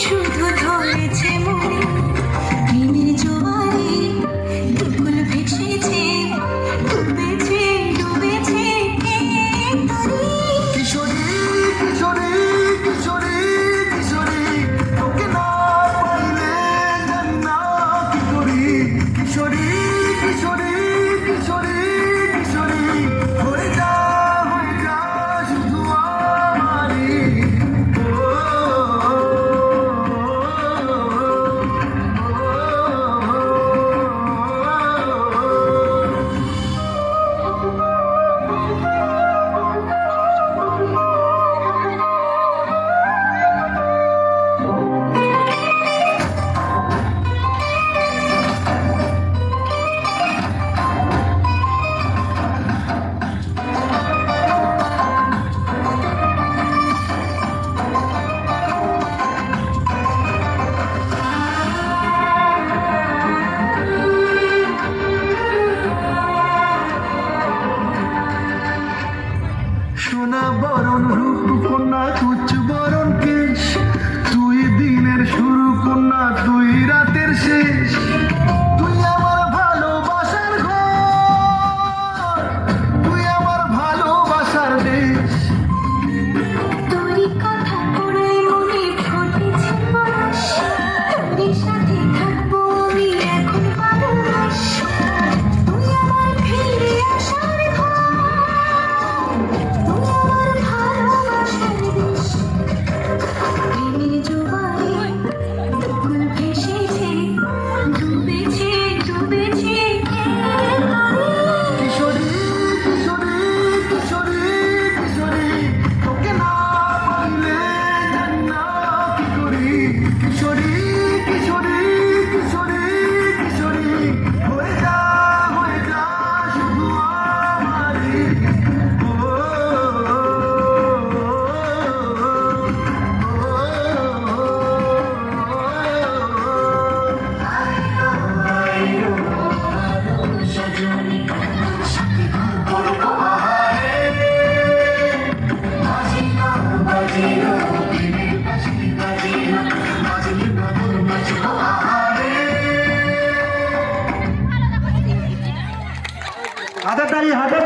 শুধু ধরেছে মনে প্রেমের জোয়ারে দুকুল ভেসেছে ডুবেছে ডুবেছে কিশোরী কিশোরী কিশোরী কিশোরী তোকে না পাইলে জানি না কি করি কিশোরী কিশোরী কিশোরী কিশোরী হয়ে যা শুধু আমারই সোনা বরণ রূপ কন্যা কুচ বরণ কেশ তুই দিনের শুরু কন্যা তুই রাতের শেষ তুই আমার ভালোবাসার ঘর তুই আমার ভালোবাসার দেশ তোরই কথা পড়ে মনে ফুটেছে পরশ তোর সাথে থাকবো আমি এখন মানুষ তুই আমার ফিরে আসার ঘর তুই আমার ভালোবাসার দেশ প্রেমের জোয়ারে দুকুল ভেসেছে ডুবেছে ডুবেছে কিশোরী কিশোরী কিশোরী কিশোরী তোকে না পাইলে জানি না কি করি কিশোরী কিশোরী কিশোরী কিশোরী হয়ে যা শুধু আমারই হাতের তালি হাতের